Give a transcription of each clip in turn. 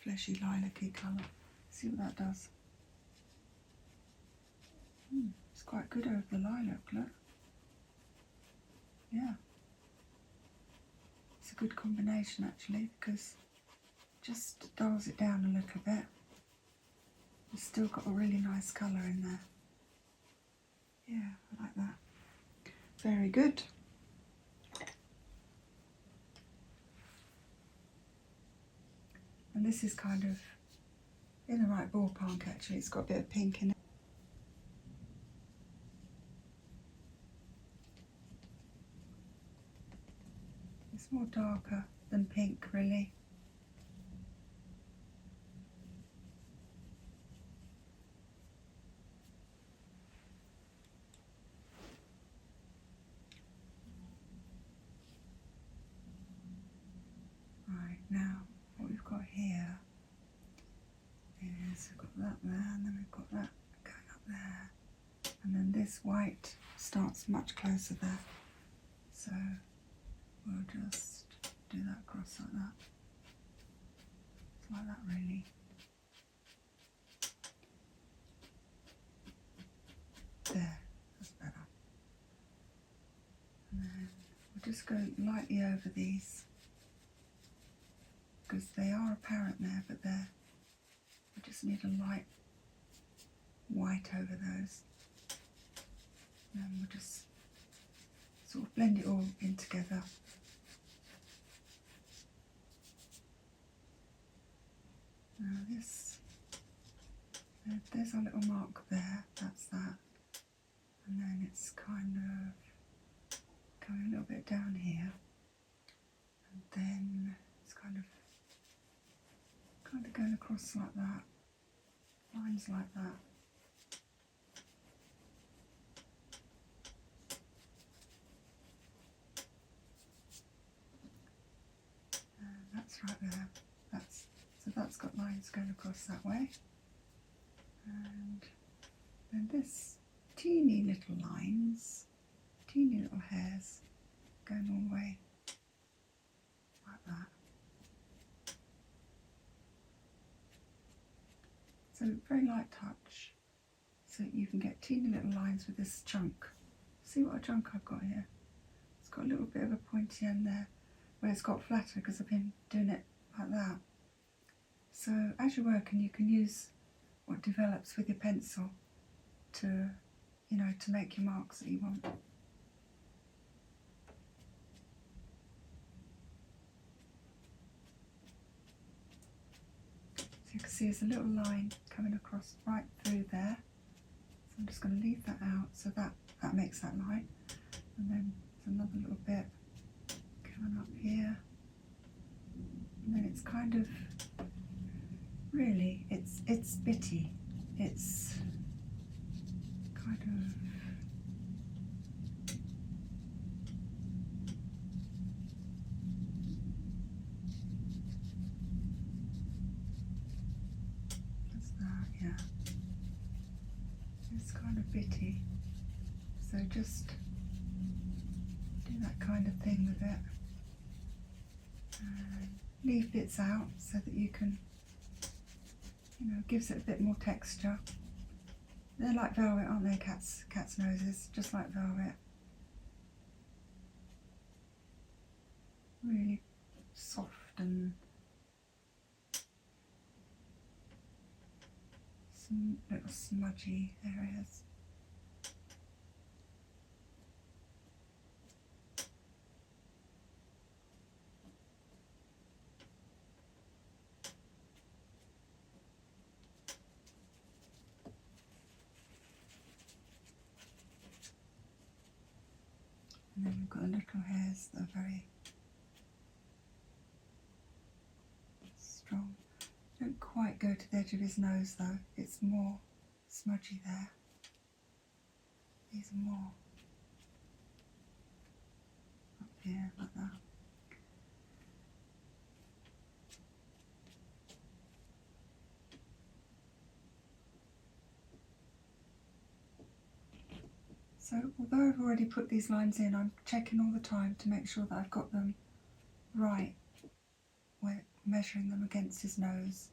fleshy lilac-y colour. See what that does. It's quite good over the lilac, look. Yeah. It's a good combination actually, because it just dulls it down a little bit. It's still got a really nice colour in there. Yeah, I like that. Very good. And this is kind of in the right ballpark actually. It's got a bit of pink in it. It's more darker than pink really. Right, now what we've got here is we've got that there, and then we've got that going up there, and then this white starts much closer there, so we'll just do that across like that. It's like that really. There, that's better. And then we'll just go lightly over these, because they are apparent there, but they're, we just need a light white over those. And then we'll just sort of blend it all in together. Now this, there's our little mark there, that's that. And then it's kind of going a little bit down here. And then it's kind of going across like that, lines like that. And that's right there. So that's got lines going across that way. And then this teeny little lines, teeny little hairs going all the way like that. So very light touch, so you can get teeny little lines with this chunk. See what a chunk I've got here? It's got a little bit of a pointy end there, where it's got flatter because I've been doing it like that. So as you're working, you can use what develops with your pencil to, you know, to make your marks that you want. You can see there's a little line coming across right through there. So I'm just going to leave that out, so that makes that line. And then there's another little bit coming up here. And then it's kind of, really, it's bitty. It's kind of, yeah, it's kind of bitty, so just do that kind of thing with it, and leave bits out so that you can, you know, gives it a bit more texture. They're like velvet, aren't they, cat's noses, just like velvet. Really soft and some little smudgy areas. And then we've got the little hairs that are very strong. Don't quite go to the edge of his nose though, it's more smudgy there. These are more up here like that. So although I've already put these lines in, I'm checking all the time to make sure that I've got them right measuring them against his nose.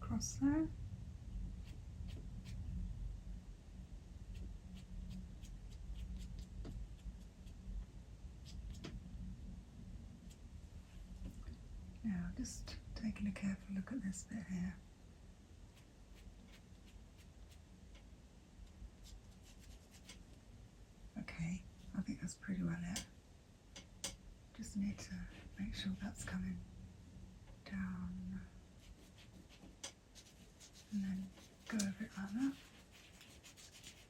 Across there. Now just taking a careful look at this bit here. Okay, I think that's pretty well it. Just need to make sure that's coming down and then go over it like that.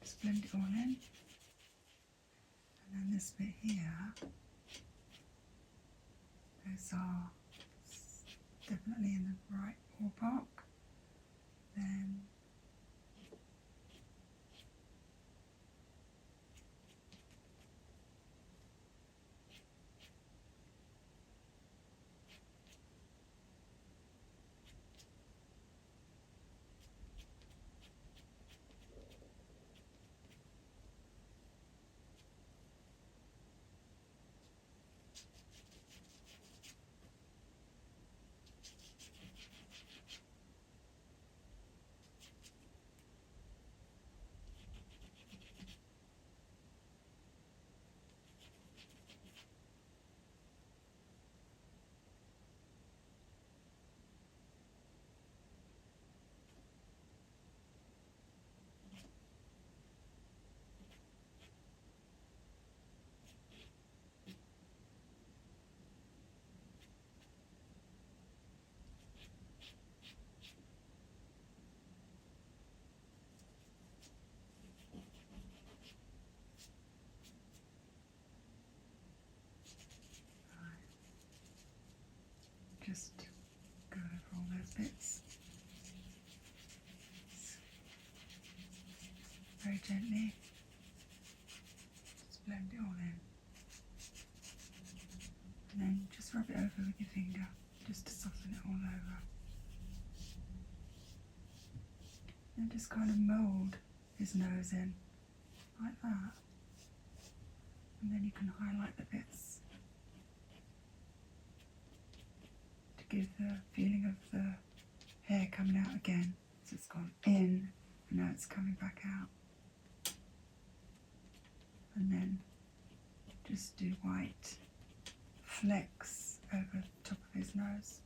Just blend it all in. And then this bit here, those are definitely in the right ballpark. Then just go over all those bits very gently. Just blend it all in. And then just rub it over with your finger just to soften it all over. And just kind of mould his nose in like that. And then you can highlight the bits to give the feeling of the hair coming out again. So it's gone in and now it's coming back out. And then just do white flecks over the top of his nose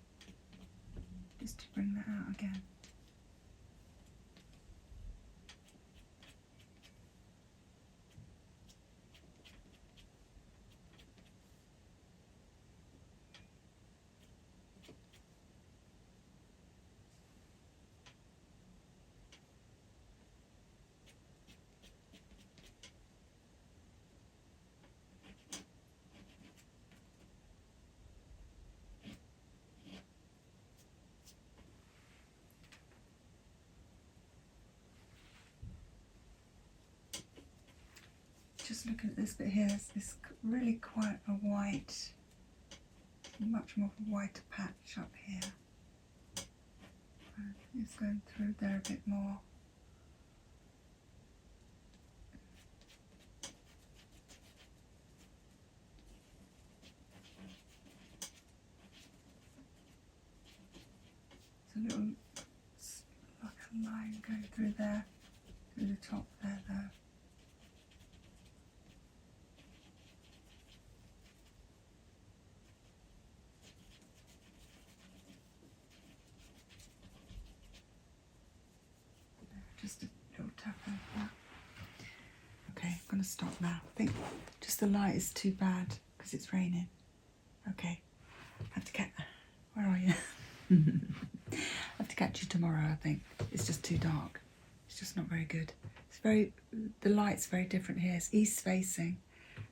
just to bring that out again. Just looking at this bit here, it's really quite a white, much more of a whiter patch up here. It's going through there a bit more. It's a little, like a line going through there, through the top there though. Just a little tap over that. Okay, I'm going to stop now. I think just the light is too bad because it's raining. Okay, I have to get Where are you? I have to catch you tomorrow, I think. It's just too dark. It's just not very good. The light's very different here. It's east facing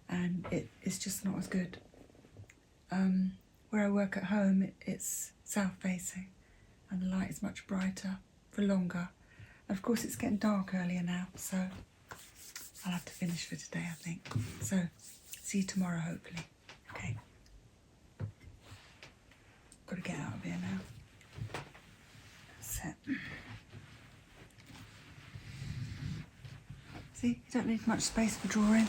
and it's just not as good. Where I work at home, it's south facing and the light is much brighter for longer. And of course it's getting dark earlier now, so I'll have to finish for today, I think. So, see you tomorrow, hopefully. Okay. Got to get out of here now. That's it. See, you don't need much space for drawing.